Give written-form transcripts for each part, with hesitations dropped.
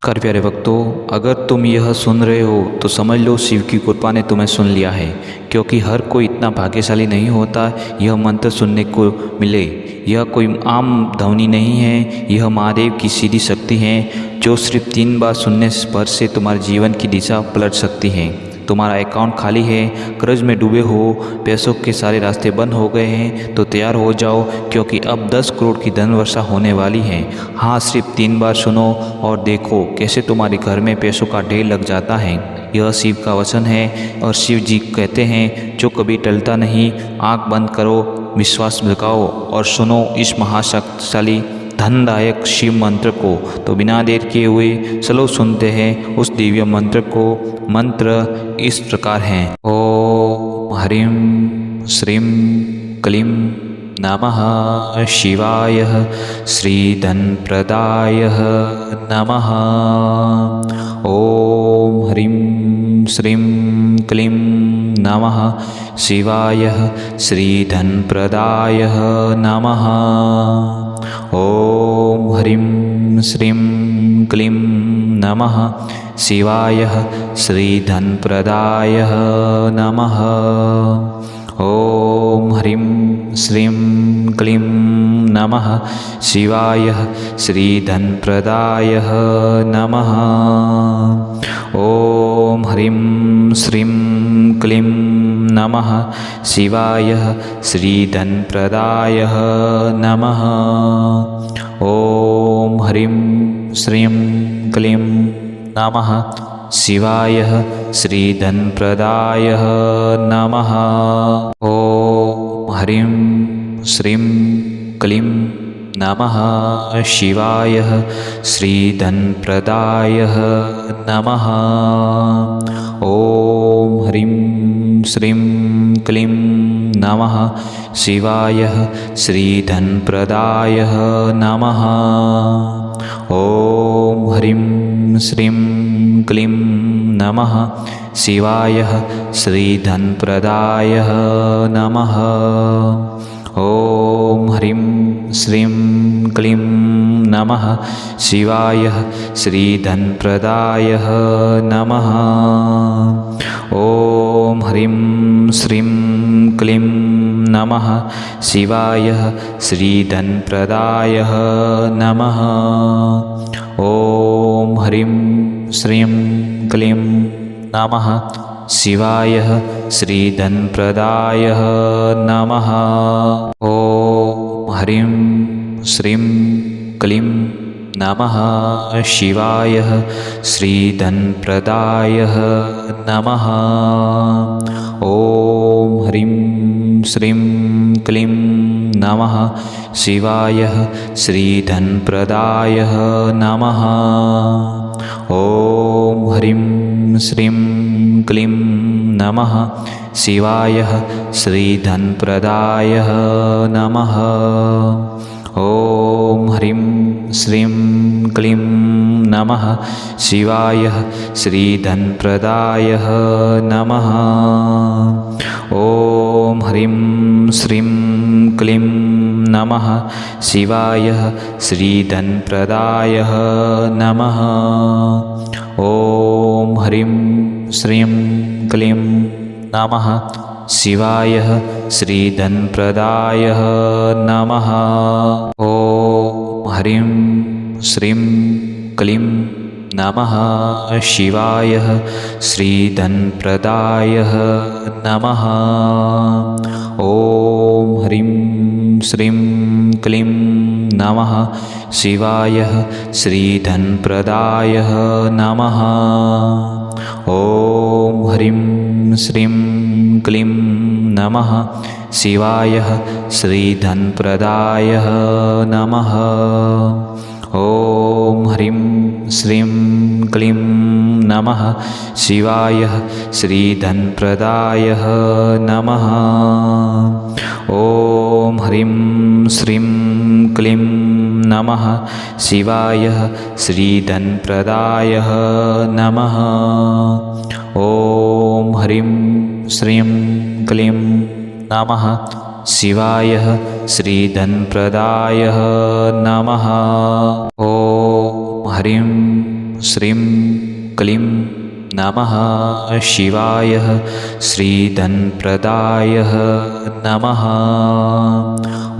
कर प्यारे भक्तों, अगर तुम यह सुन रहे हो तो समझ लो शिव की कृपा ने तुम्हें सुन लिया है, क्योंकि हर कोई इतना भाग्यशाली नहीं होता यह मंत्र सुनने को मिले। यह कोई आम ध्वनि नहीं है, यह महादेव की सीधी शक्ति है जो सिर्फ 3 बार सुनने पर से तुम्हारे जीवन की दिशा पलट सकती है। तुम्हारा अकाउंट खाली है, कर्ज में डूबे हो, पैसों के सारे रास्ते बंद हो गए हैं, तो तैयार हो जाओ, क्योंकि अब 10 करोड़ की धन वर्षा होने वाली है। हाँ, सिर्फ 3 बार सुनो और देखो कैसे तुम्हारे घर में पैसों का ढेर लग जाता है। यह शिव का वचन है और शिव जी कहते हैं जो कभी टलता नहीं। आंख बंद करो, विश्वास लगाओ और सुनो इस महाशक्तिशाली धनदायक शिव मंत्र को। तो बिना देर किए हुए चलो सुनते हैं उस दिव्य मंत्र को। मंत्र इस प्रकार है। ओम ह्रीं श्रीं क्लीं नमः शिवाय श्रीधनप्रदाय नमः। ओम ह्रीं श्रीं क्लीं नमः शिवाय श्रीधनप्रदाय नमः। ओम ह्रीं श्रीं क्लीं नमः शिवाय श्रीधनप्रदाय नमः। ओम ह्रीं श्रीं क्लीं नमः शिवाय श्रीधनप्रदाय नमः। ओम ह्रीं श्रीं क्लीं नमः शिवाय श्रीधनप्रदाय नमः। ओम ह्रीं श्रीं क्लीं नमः शिवाय श्रीधनप्रदाय नमः। ओम ह्रीं श्रीं क्लीं नमः शिवाय श्रीधनप्रदाय नमः। ओम ह्रीं श्रीं क्लीं नमः शिवाय श्रीधनप्रदाय नमः। ओम ह्रीं श्रीं क्लीं नमः शिवाय श्रीधनप्रदाय नमः। ओम ह्रीं श्रीं क्लीं नमः शिवाय श्रीधनप्रदाय नमः। ओम ह्रीं श्रीं क्लीं नमः शिवाय श्रीधनप्रदाय नमः। ओम ह्रीं श्रीं क्लीं नमः शिवाय श्रीधनप्रदाय नमः। ओम ह्रीं श्रीं क्लीं नमः शिवाय श्रीधनप्रदाय नमः। ओम ह्रीं श्रीं क्लीं नमः शिवाय श्रीधनप्रदाय नमः। ओम ह्रीं श्रीं क्लीं नमः शिवाय श्रीधनप्रदाय नमः। ओम ह्रीं श्रीं क्लीं नमः शिवाय श्रीधनप्रदाय नमः। ओम ह्रीं श्रीं क्लीं नमः शिवाय श्रीधनप्रदाय नमः। ओम ह्रीं श्रीं क्लीं नमः शिवाय श्रीधनप्रदाय नमः। ओम ह्रीं श्रीं क्लीं नमः शिवाय श्रीधनप्रदाय नमः। ओम ह्रीं श्रीं क्लीं नमः शिवाय श्रीधनप्रदाय नमः। ओम ह्रीं श्रीं क्लीं नमः शिवाय श्रीधनप्रदाय नमः। ओम ह्रीं श्रीं क्लीं नमः शिवाय श्रीधनप्रदाय नमः। ओम ह्रीं श्रीं क्लीं नमः शिवाय श्रीधनप्रदाय नमः। ओम ह्रीं श्रीं क्लीं नमः शिवाय श्रीधनप्रदाय नमः। ओम ह्रीं श्रीं क्लीं नमः शिवाय श्रीधनप्रदाय नमः।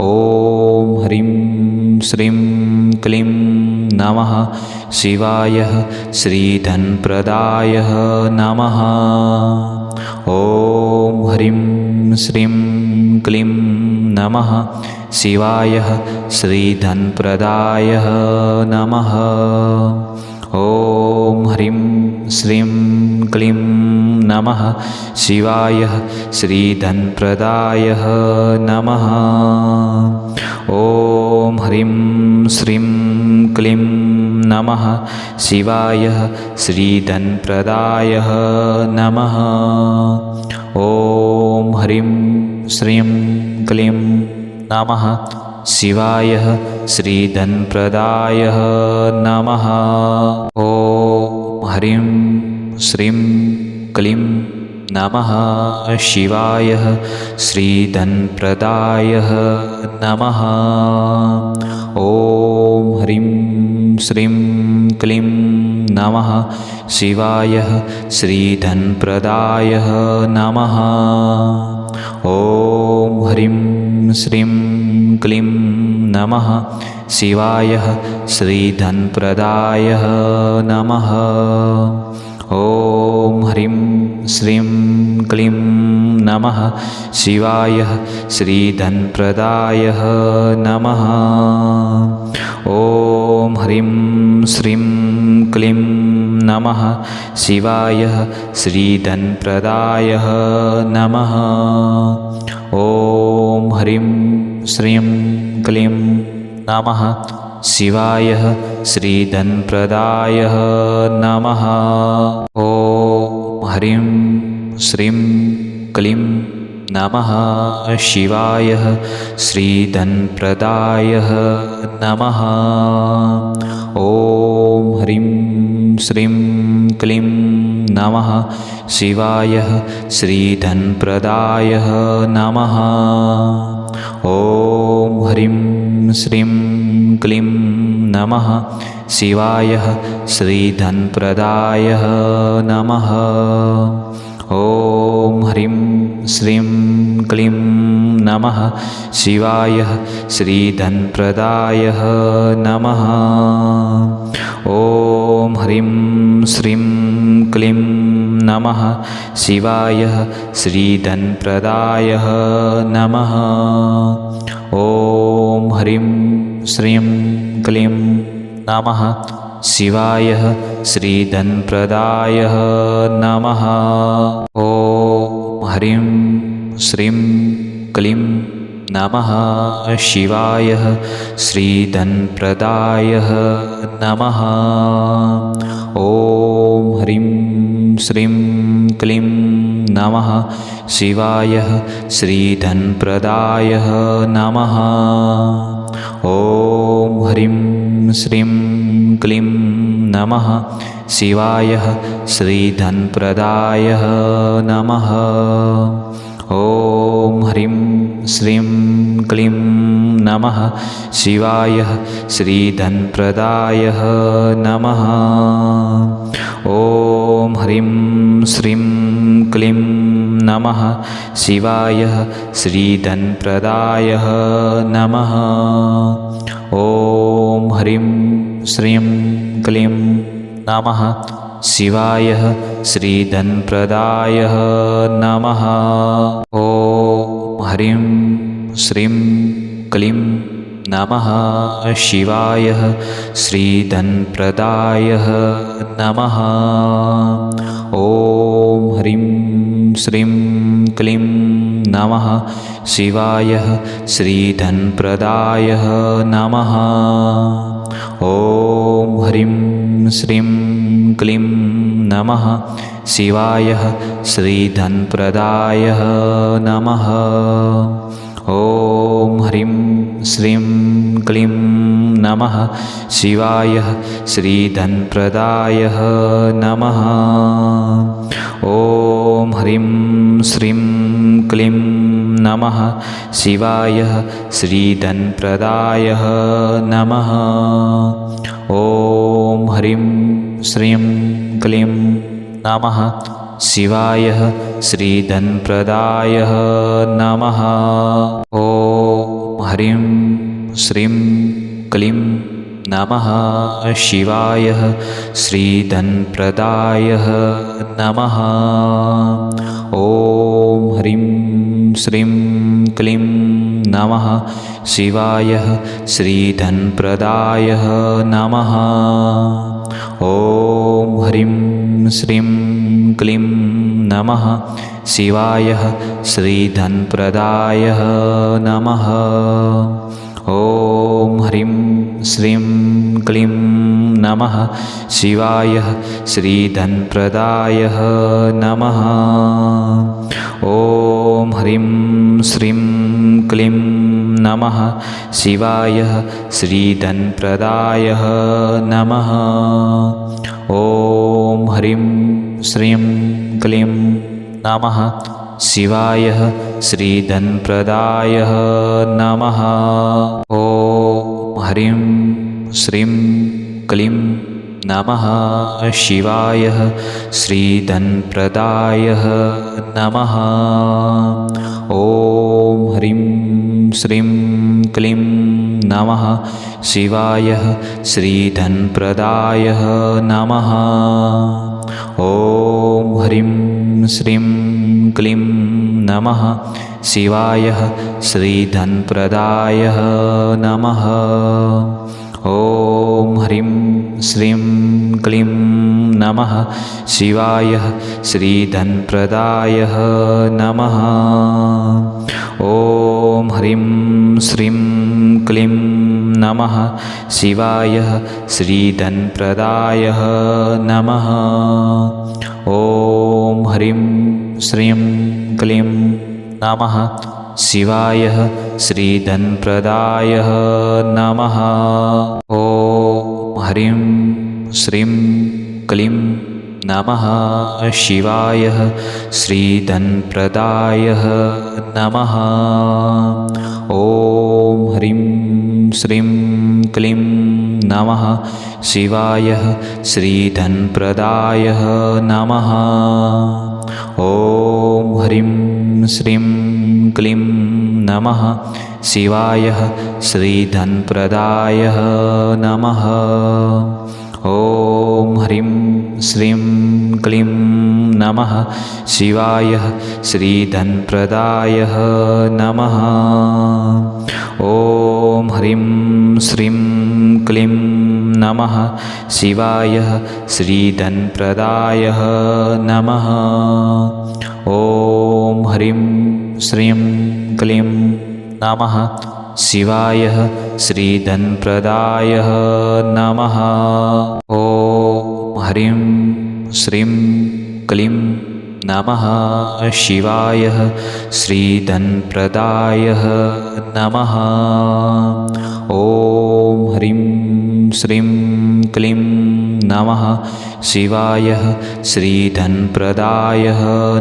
ॐ ह्रीं श्रीं क्लीं नमः शिवाय श्रीधनप्रदाय नमः। ॐ ह्रीं श्रीं क्लीं नमः शिवाय श्रीधनप्रदाय नमः। ॐ ह्रीं श्रीं क्लीं नमः शिवाय श्रीधनप्रदाय नमः। ॐ ह्रीं श्रीं क्लीं नमः शिवाय श्रीधनप्रदाय नमः। ॐ ह्रीं श्रीं क्लीं नमः शिवाय श्रीधनप्रदाय नमः। ॐ ह्रीं श्रीं क्लीं नमः शिवाय श्रीधनप्रदाय नमः। ॐ ह्रीं श्रीं क्लीं नमः शिवाय श्रीधनप्रदाय नमः। ॐ ह्रीं श्रीं क्लीं नमः शिवाय श्रीधनप्रदाय नमः। ॐ ह्रीं श्रीं क्लीं नमः शिवाय श्रीधनप्रदाय नमः। ॐ ह्रीं श्रीं क्लीं नमः शिवाय श्रीधनप्रदाय नमः। ॐ ह्रीं श्रीं क्लीं नमः शिवाय श्रीधनप्रदाय नमः। ॐ ह्रीं श्रीं क्लीं नमः शिवाय श्रीधनप्रदाय नमः। ॐ ह्रीं श्रीं क्लीं नमः शिवाय श्रीधनप्रदाय नमः। ॐ ह्रीं श्रीं क्लीं नमः शिवाय श्रीधनप्रदाय नमः। ॐ ह्रीं श्रीं क्लीं नमः शिवाय श्रीधनप्रदाय नमः। ॐ ह्रीं श्रीं क्लीं नमः शिवाय श्रीधनप्रदाय नमः। ॐ ह्रीं श्रीं क्लीं नमः शिवाय श्रीधनप्रदाय नमः। ॐ ह्रीं श्रीं क्लीं नमः शिवाय श्रीधनप्रदाय नमः। ॐ ह्रीं श्रीं क्लीं नमः शिवाय श्रीधनप्रदाय नमः। ॐ ह्रीं श्रीं क्लीं नमः शिवाय श्रीधनप्रदाय नमः। ॐ ह्रीं श्रीं क्लीं नमः शिवाय श्रीधनप्रदाय नमः। ॐ ह्रीं श्रीं क्लीं नमः शिवाय श्रीधनप्रदाय नमः। ॐ ह्रीं श्रीं क्लीं नमः शिवाय श्रीधनप्रदाय नमः। ॐ ह्रीं श्रीं क्लीं नमः शिवाय श्रीधनप्रदाय नमः। ॐ ह्रीं श्रीं क्लीं नमः शिवाय श्रीधनप्रदाय नमः। ॐ ह्रीं श्रीं क्लीं नमः शिवाय श्रीधनप्रदाय नमः। ॐ ह्रीं श्रीं क्लीं नमः शिवाय श्रीधनप्रदाय नमः। ॐ ह्रीं श्रीं क्लीं नमः शिवाय श्रीधनप्रदाय नमः। ॐ ह्रीं श्रीं क्लीं नमः शिवाय श्रीधनप्रदाय नमः। ॐ ह्रीं श्रीं क्लीं नमः शिवाय श्रीधनप्रदाय नमः। ॐ ह्रीं श्रीं क्लीं नमः शिवाय श्रीधनप्रदाय नमः। ॐ ह्रीं श्रीं क्लीं नमः शिवाय श्रीधनप्रदाय नमः। ॐ ह्रीं श्रीं क्लीं नमः शिवाय श्रीधनप्रदाय नमः। ॐ ह्रीं श्रीं क्लीं नमः शिवाय श्रीधनप्रदाय नमः। ॐ ह्रीं श्रीं क्लीं नमः शिवाय श्रीधनप्रदाय नमः। ॐ ह्रीं श्रीं क्लीं नमः शिवाय श्रीधनप्रदाय नमः। ॐ ह्रीं श्रीं क्लीं नमः शिवाय श्रीधनप्रदाय नमः। ॐ ह्रीं श्रीं क्लीं नमः शिवाय श्रीधनप्रदाय नमः। ॐ ह्रीं श्रीं क्लीं नमः शिवाय श्रीधनप्रदाय नमः। ॐ ह्रीं श्रीं क्लीं नमः शिवाय श्रीधनप्रदाय नमः। ॐ ह्रीं श्रीं क्लीं नमः शिवाय श्रीधनप्रदाय नमः। ॐ ह्रीं श्रीं क्लीं नमः शिवाय श्रीधनप्रदाय नमः। ॐ ह्रीं श्रीं क्लीं नमः शिवाय श्रीधनप्रदाय नमः। ॐ ह्रीं श्रीं क्लीं नमः शिवाय श्रीधनप्रदाय नमः। ॐ ह्रीं श्रीं क्लीं नमः शिवाय श्रीधनप्रदाय नमः। ॐ ह्रीं श्रीं क्लीं नमः शिवाय श्रीधनप्रदाय नमः। ॐ ह्रीं श्रीं क्लीं नमः शिवाय श्रीधनप्रदाय नमः। ॐ ह्रीं श्रीं क्लीं नमः शिवाय श्रीधनप्रदाय नमः। ॐ ह्रीं श्रीं क्लीं नमः शिवाय श्रीधनप्रदाय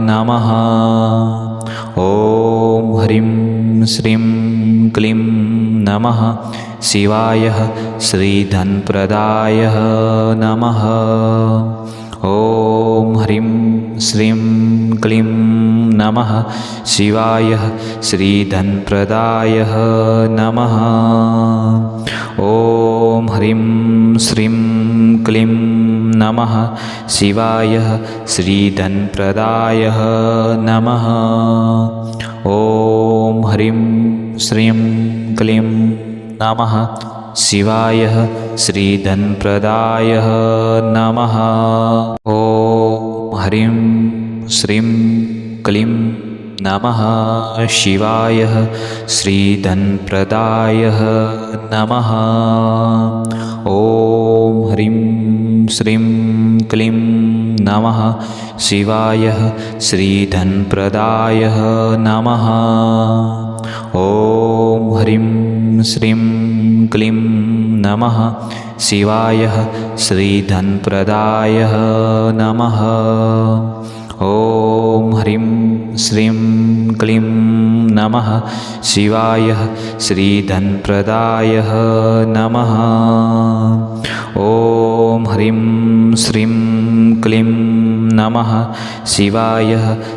नमः। ॐ ह्रीं श्रीं क्लीं नमः शिवाय श्रीधनप्रदाय नमः। ॐ ह्रीं श्रीं क्लीं नमः शिवाय श्रीधनप्रदाय नमः। ॐ ह्रीं श्रीं क्लीं नमः शिवाय श्रीधनप्रदाय नमः। ॐ ह्रीं श्रीं क्लीं नमः शिवाय श्रीधनप्रदाय नमः। ॐ ह्रीं श्रीं क्लीं नमः शिवाय श्रीधनप्रदाय नमः। ॐ ह्रीं श्रीं क्लीं नमः शिवाय श्रीधनप्रदाय नमः। ॐ ह्रीं श्रीं क्लीं नमः शिवाय श्रीधनप्रदाय नमः। ॐ ह्रीं श्रीं क्लीं नमः शिवाय श्रीधनप्रदाय नमः। ॐ ह्रीं श्रीं क्लीं नमः शिवाय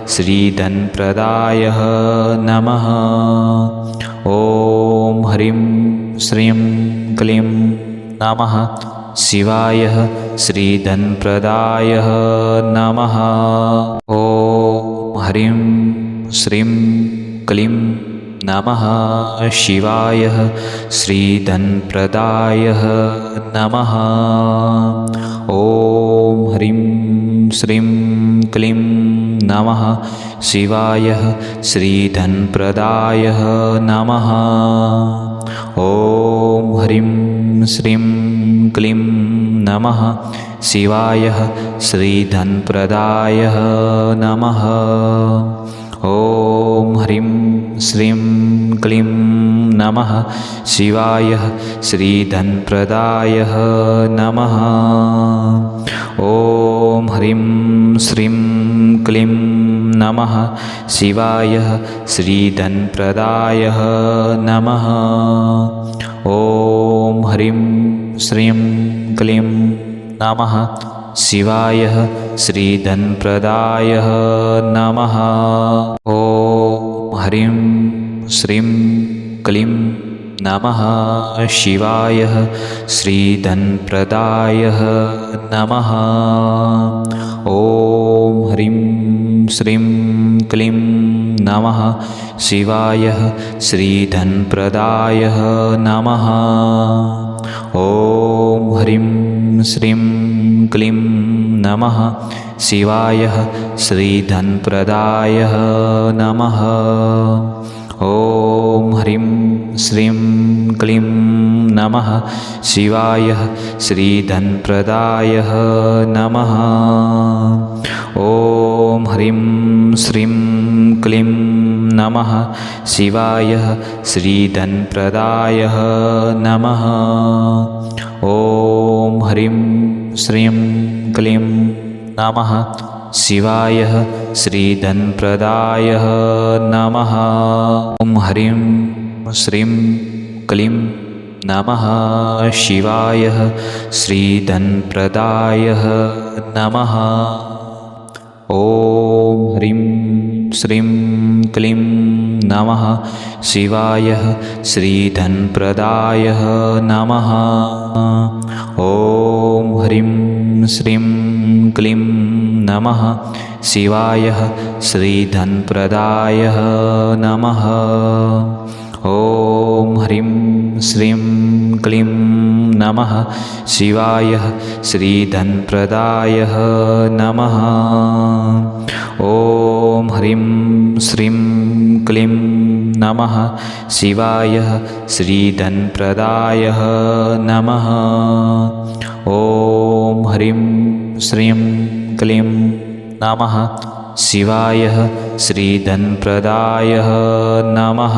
श्रीधनप्रदाय नमः। ॐ ह्रीं श्रीं क्लीं नमः शिवाय श्रीधनप्रदाय नमः। ॐ ह्रीं श्रीं क्लीं नमः शिवाय श्रीधनप्रदाय नमः। ॐ ह्रीं श्रीं क्लीं नमः शिवाय श्रीधनप्रदाय नमः। ॐ ह्रीं श्रीं क्लीं नमः शिवाय श्रीधनप्रदाय नमः। ॐ ह्रीं श्रीं क्लीं नमः शिवाय श्रीधनप्रदाय नमः। ॐ ह्रीं श्रीं क्लीं नमः शिवाय श्रीधनप्रदाय नमः। ॐ ह्रीं श्रीं क्लीं नमः शिवाय श्रीधनप्रदाय नमः। ॐ ह्रीं श्रीं क्लीं नमः शिवाय श्रीधनप्रदाय नमः। ॐ ह्रीं श्रीं क्लीं नमः शिवाय श्रीधनप्रदाय नमः। ॐ ह्रीं श्रीं क्लीं नमः शिवाय श्रीधनप्रदाय नमः। ॐ ह्रीं श्रीं क्लीं नमः शिवाय श्रीधनप्रदाय नमः। ॐ ह्रीं श्रीं क्लीं नमः शिवाय श्रीधनप्रदाय नमः। ॐ ह्रीं श्रीं क्लीं नमः शिवाय श्रीधनप्रदाय नमः। ॐ ह्रीं श्रीं क्लीं नमः शिवाय श्रीधनप्रदाय नमः। ॐ ह्रीं श्रीं क्लीं नमः शिवाय श्रीधनप्रदाय नमः। ॐ ह्रीं श्रीं क्लीं नमः शिवाय श्रीधनप्रदाय नमः। ॐ ह्रीं श्रीं क्लीं नमः शिवाय श्रीधनप्रदाय नमः। ॐ ह्रीं श्रीं क्लीं नमः शिवाय श्रीधनप्रदाय नमः। ॐ ह्रीं श्रीं क्लीं नमः शिवाय श्रीधनप्रदाय नमः।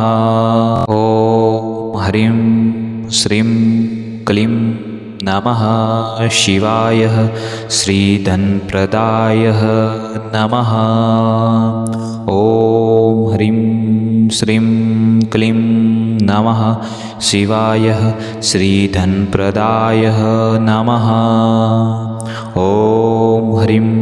ॐ ह्रीं श्रीं क्लीं नमः शिवाय श्रीधनप्रदाय नमः। ॐ ह्रीं श्रीं क्लीं नमः शिवाय श्रीधनप्रदाय नमः। ॐ ह्रीं